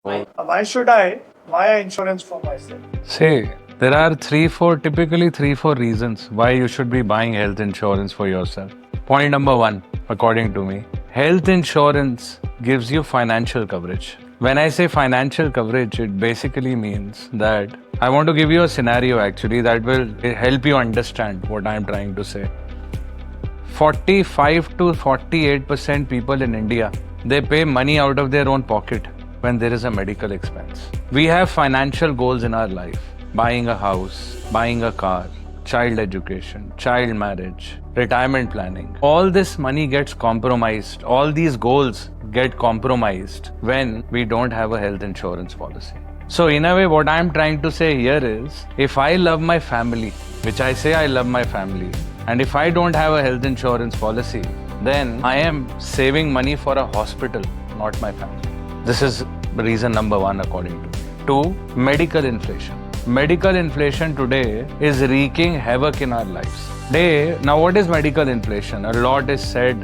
Why should I buy an insurance for myself? Say, there are typically three, four reasons why you should be buying health insurance for yourself. Point number one, according to me, health insurance gives you financial coverage. When I say financial coverage, it basically means that I want to give you a scenario actually that will help you understand what I'm trying to say. 45 to 48% people in India, they pay money out of their own pocket when there is a medical expense. We have financial goals in our life: buying a house, buying a car, child education, child marriage, retirement planning. All this money gets compromised. All these goals get compromised when we don't have a health insurance policy. So, in a way, what I'm trying to say here is if I love my family, which I say I love my family, and if I don't have a health insurance policy, then I am saving money for a hospital, not my family. This is reason number one, according to me. Two, medical inflation. Medical inflation today is wreaking havoc in our lives. Now, what is medical inflation? A lot is said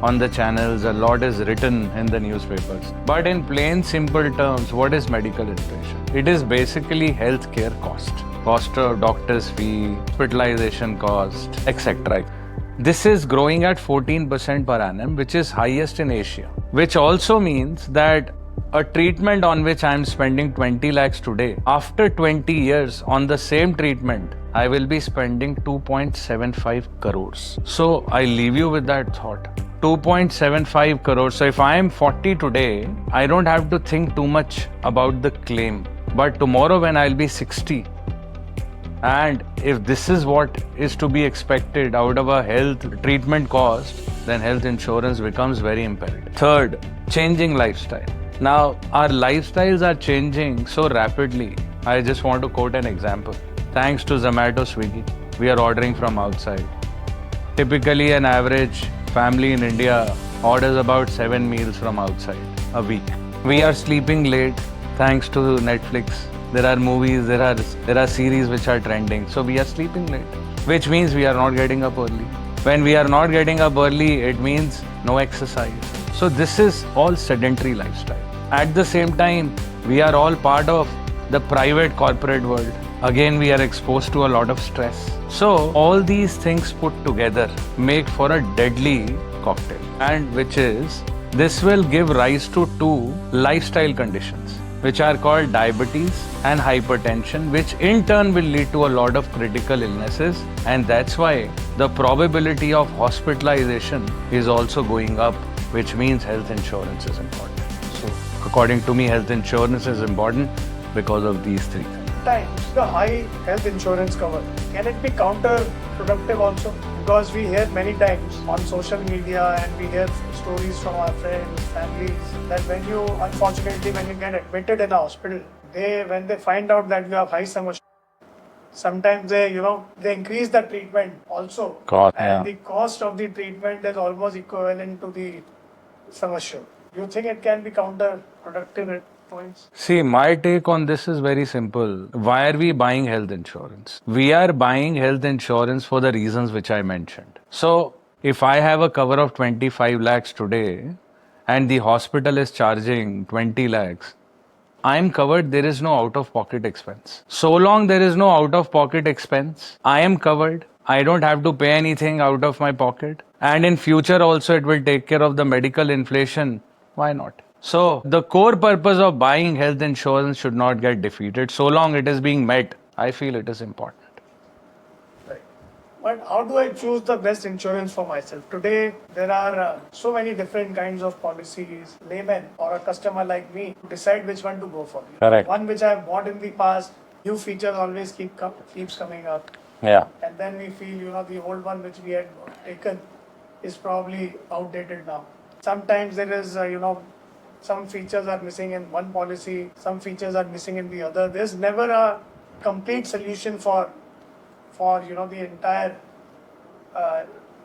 on the channels, a lot is written in the newspapers. But in plain, simple terms, what is medical inflation? It is basically healthcare cost of doctor's fee, hospitalization cost, etc. This is growing at 14% per annum, which is highest in Asia. Which also means that a treatment on which I am spending 20 lakhs today, after 20 years on the same treatment, I will be spending 2.75 crores. So I leave you with that thought. 2.75 crores. So if I am 40 today, I don't have to think too much about the claim. But tomorrow when I'll be 60, and if this is what is to be expected out of a health treatment cost, then health insurance becomes very imperative. Third, changing lifestyle. Now, our lifestyles are changing so rapidly. I just want to quote an example. Thanks to Zomato, Swiggy, we are ordering from outside. Typically, an average family in India orders about 7 meals from outside a week. We are sleeping late thanks to Netflix. There are movies, there are series which are trending. So we are sleeping late, which means we are not getting up early. When we are not getting up early, it means no exercise. So this is all sedentary lifestyle. At the same time, we are all part of the private corporate world. Again, we are exposed to a lot of stress. So all these things put together make for a deadly cocktail, and which is, this will give rise to two lifestyle conditions, which are called diabetes and hypertension, which in turn will lead to a lot of critical illnesses. And that's why the probability of hospitalization is also going up, which means health insurance is important. So according to me, health insurance is important because of these three things. Times the high health insurance cover, can it be counterproductive also? Because we hear many times on social media and we hear stories from our friends, families, that when you get admitted in a hospital, when they find out that you have high stomach, sometimes they increase the treatment also. The cost of the treatment is almost equivalent to the sum assured. You think it can be counterproductive at points? See, my take on this is very simple. Why are we buying health insurance? We are buying health insurance for the reasons which I mentioned. So, if I have a cover of 25 lakhs today and the hospital is charging 20 lakhs, I'm covered, there is no out of pocket expense. So long there is no out of pocket expense, I am covered. I don't have to pay anything out of my pocket. And in future also it will take care of the medical inflation. Why not? So the core purpose of buying health insurance should not get defeated. So long it is being met, I feel it is important. Right. But how do I choose the best insurance for myself? Today, there are so many different kinds of policies. Layman or a customer like me decide which one to go for. Correct. One which I have bought in the past, new features always keeps coming up. Yeah. And then we feel, the old one which we had taken is probably outdated now. Sometimes there is, some features are missing in one policy, some features are missing in the other. There's never a complete solution for the entire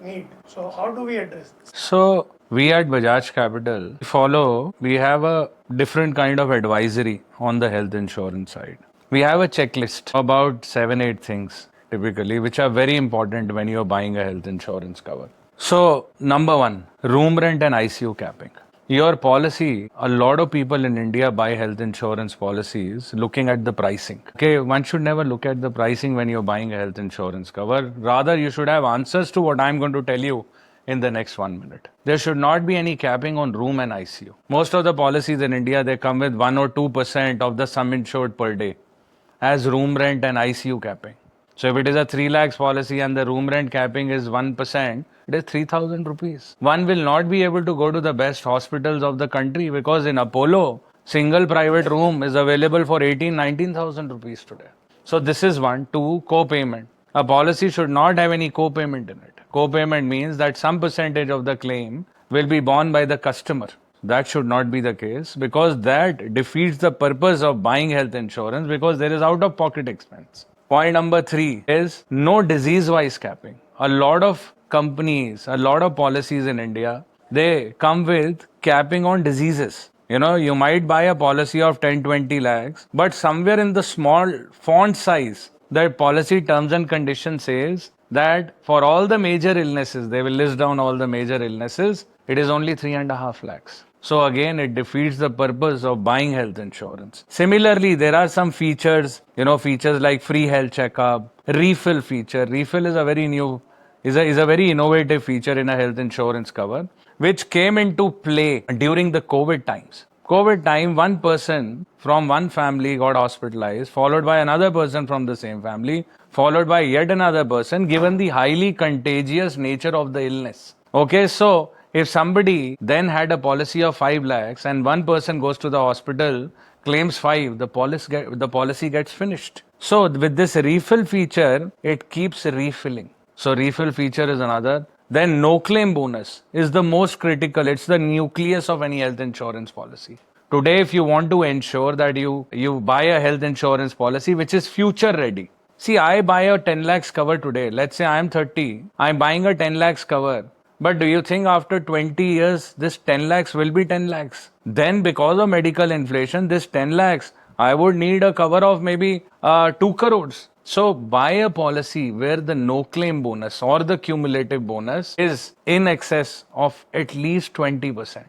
need. So how do we address this? So we at Bajaj Capital we have a different kind of advisory on the health insurance side. We have a checklist about 7-8 things typically, which are very important when you're buying a health insurance cover. So number one, room rent and ICU capping. your policy, a lot of people in India buy health insurance policies looking at the pricing. Okay, one should never look at the pricing when you're buying a health insurance cover. Rather, you should have answers to what I'm going to tell you in the next 1 minute. There should not be any capping on room and ICU. Most of the policies in India, they come with 1 or 2% of the sum insured per day as room rent and ICU capping. So if it is a 3 lakhs policy and the room rent capping is 1%, it is 3,000 rupees. One will not be able to go to the best hospitals of the country because in Apollo, single private room is available for 19,000 rupees today. So this is one. Two, co-payment. A policy should not have any co-payment in it. Co-payment means that some percentage of the claim will be borne by the customer. That should not be the case because that defeats the purpose of buying health insurance because there is out of pocket expense. Point number 3 is no disease wise capping. A lot of companies, a lot of policies in India, they come with capping on diseases. You know, you might buy a policy of 10-20 lakhs, but somewhere in the small font size, the policy terms and conditions says that for all the major illnesses, they will list down all the major illnesses, it is only 3.5 lakhs. So again, it defeats the purpose of buying health insurance. Similarly, there are some features, features like free health checkup, refill feature. Refill is a very innovative feature in a health insurance cover, which came into play during the COVID times. COVID time, one person from one family got hospitalized, followed by another person from the same family, followed by yet another person, given the highly contagious nature of the illness. Okay, so if somebody then had a policy of 5 lakhs and one person goes to the hospital, claims 5, the policy gets finished. So with this refill feature, it keeps refilling. So refill feature is another. Then no claim bonus is the most critical. It's the nucleus of any health insurance policy. Today, if you want to ensure that you buy a health insurance policy which is future ready. See, I buy a 10 lakhs cover today. Let's say I am 30. I'm buying a 10 lakhs cover. But do you think after 20 years, this 10 lakhs will be 10 lakhs? Then because of medical inflation, this 10 lakhs, I would need a cover of maybe 2 crores. So buy a policy where the no claim bonus or the cumulative bonus is in excess of at least 20%.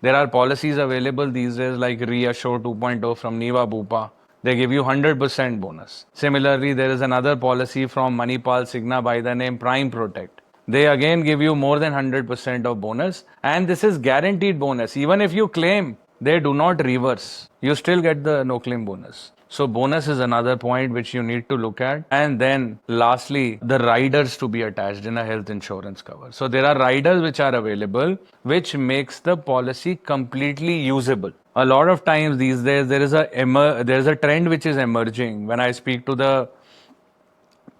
There are policies available these days like Reassure 2.0 from Niva Bupa. They give you 100% bonus. Similarly, there is another policy from Manipal Cigna by the name Prime Protect. They again give you more than 100% of bonus, and this is guaranteed bonus. Even if you claim, they do not reverse. You still get the no claim bonus. So bonus is another point which you need to look at. And then lastly, the riders to be attached in a health insurance cover. So there are riders which are available, which makes the policy completely usable. A lot of times these days, there is a trend which is emerging when I speak to the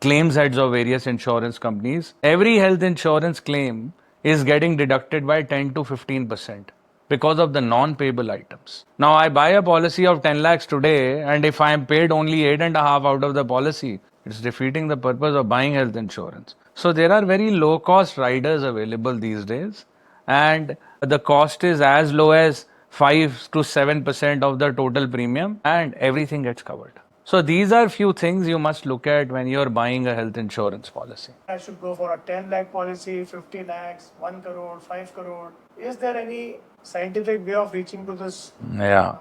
claims heads of various insurance companies. Every health insurance claim is getting deducted by 10 to 15% because of the non-payable items. Now, I buy a policy of 10 lakhs today, and if I am paid only 8.5 out of the policy, it's defeating the purpose of buying health insurance. So there are very low-cost riders available these days, and the cost is as low as 5 to 7% of the total premium, and everything gets covered. So these are few things you must look at when you're buying a health insurance policy. I should go for a 10 lakh policy, 50 lakhs, 1 crore, 5 crore. Is there any scientific way of reaching to this Yeah.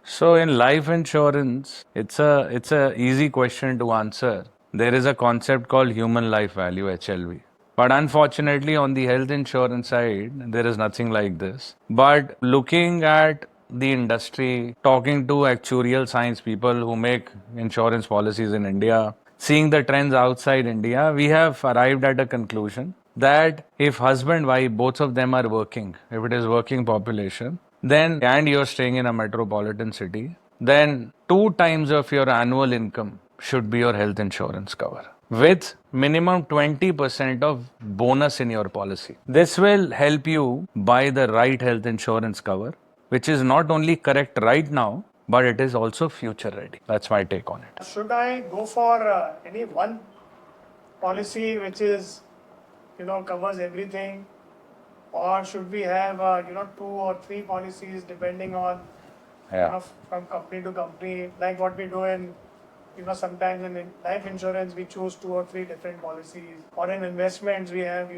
So in life insurance, it's a easy question to answer. There is a concept called human life value, HLV. But unfortunately, on the health insurance side, there is nothing like this. But looking at the industry, talking to actuarial science people who make insurance policies in India, seeing the trends outside India, we have arrived at a conclusion that if husband, wife, both of them are working, if it is working population, then, and you're staying in a metropolitan city, then 2 times of your annual income should be your health insurance cover with minimum 20% of bonus in your policy. This will help you buy the right health insurance cover, which is not only correct right now, but it is also future ready. That's my take on it. Should I go for any one policy which is, covers everything? Or should we have, 2 or 3 policies depending on, from company to company, like what we do in, sometimes in life insurance, we choose 2 or 3 different policies. Or in investments, we have,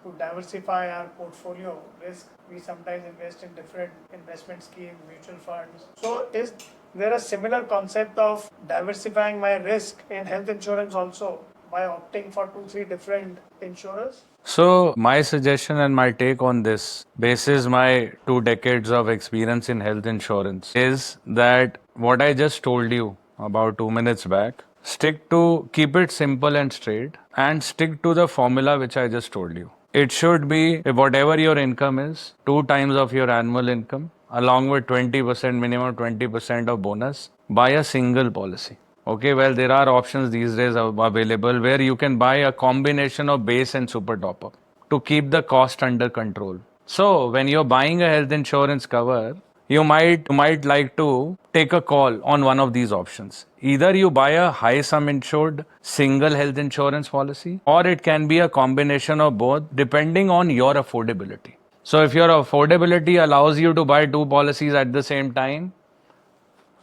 to diversify our portfolio risk, we sometimes invest in different investment schemes, mutual funds. So is there a similar concept of diversifying my risk in health insurance also by opting for 2-3 different insurers? So, my suggestion and my take on this, basis my 2 decades of experience in health insurance, is that what I just told you about 2 minutes back, keep it simple and straight, and stick to the formula which I just told you. It should be whatever your income is, 2 times of your annual income, along with 20% minimum, 20% of bonus, buy a single policy. Okay, well, there are options these days available where you can buy a combination of base and super top up to keep the cost under control. So, when you're buying a health insurance cover, you might like to take a call on one of these options. Either you buy a high sum insured single health insurance policy, or it can be a combination of both depending on your affordability. So, if your affordability allows you to buy 2 policies at the same time,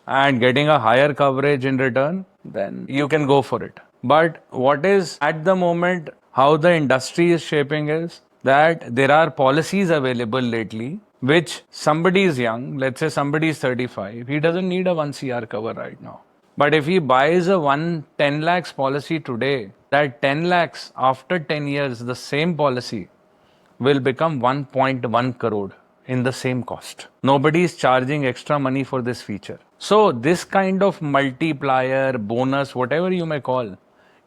and getting a higher coverage in return, then you can go for it. But what is at the moment, how the industry is shaping is that there are policies available lately which somebody is young, let's say somebody is 35, he doesn't need a 1 CR cover right now. But if he buys a 10 lakhs policy today, that 10 lakhs after 10 years, the same policy will become 1.1 crore in the same cost. Nobody is charging extra money for this feature. So this kind of multiplier, bonus, whatever you may call,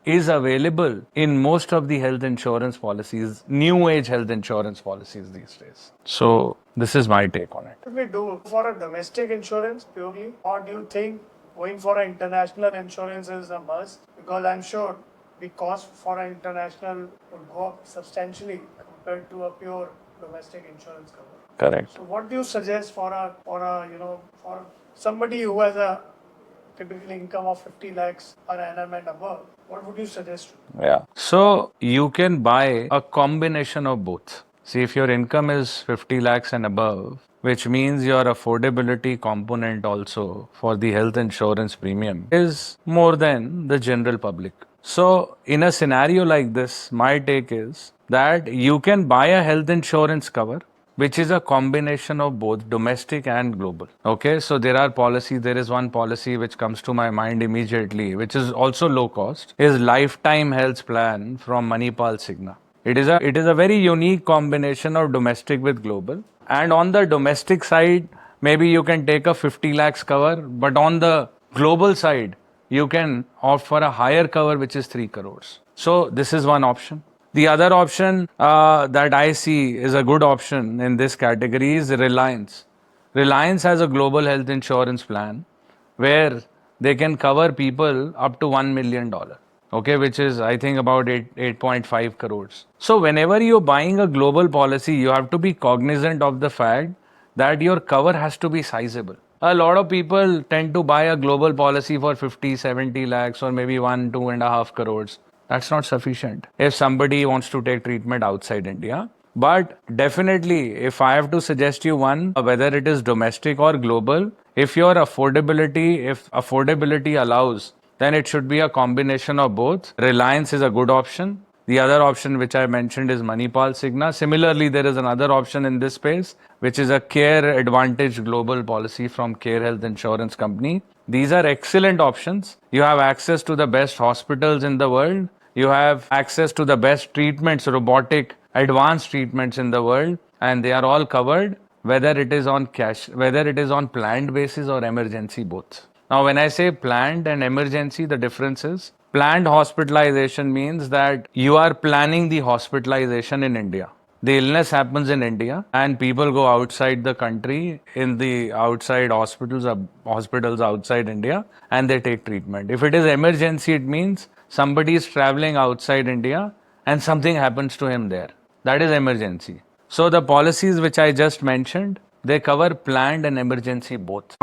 is available in most of the health insurance policies, new age health insurance policies these days. So this is my take on it. What do we do for a domestic insurance purely, or do you think going for an international insurance is a must? Because I'm sure the cost for an international would go up substantially compared to a pure domestic insurance cover. Correct. So what do you suggest for somebody who has a typical income of 50 lakhs per annum and above? What would you suggest? Yeah. So you can buy a combination of both. See, if your income is 50 lakhs and above, which means your affordability component also for the health insurance premium is more than the general public. So in a scenario like this, my take is that you can buy a health insurance cover which is a combination of both domestic and global. Okay, so there are policies. There is one policy which comes to my mind immediately, which is also low cost, is Lifetime Health Plan from Manipal Cigna. It is a very unique combination of domestic with global. And on the domestic side, maybe you can take a 50 lakhs cover, but on the global side, you can opt for a higher cover, which is 3 crores. So this is one option. The other option that I see is a good option in this category is Reliance. Reliance has a global health insurance plan where they can cover people up to $1 million. Okay, which is I think about 8.5 crores. So whenever you're buying a global policy, you have to be cognizant of the fact that your cover has to be sizable. A lot of people tend to buy a global policy for 50, 70 lakhs or maybe 2.5 crores. That's not sufficient if somebody wants to take treatment outside India. But definitely, if I have to suggest you one, whether it is domestic or global, if affordability allows, then it should be a combination of both. Reliance is a good option. The other option which I mentioned is Manipal Cigna. Similarly, there is another option in this space, which is a Care Advantage global policy from Care Health Insurance Company. These are excellent options. You have access to the best hospitals in the world. You have access to the best treatments, robotic, advanced treatments in the world, and they are all covered, whether it is on cash, whether it is on planned basis or emergency both. Now, when I say planned and emergency, the difference is planned hospitalization means that you are planning the hospitalization in India. The illness happens in India and people go outside the country in the outside hospitals outside India and they take treatment. If it is emergency, it means somebody is traveling outside India and something happens to him there. That is emergency. So the policies which I just mentioned, they cover planned and emergency both.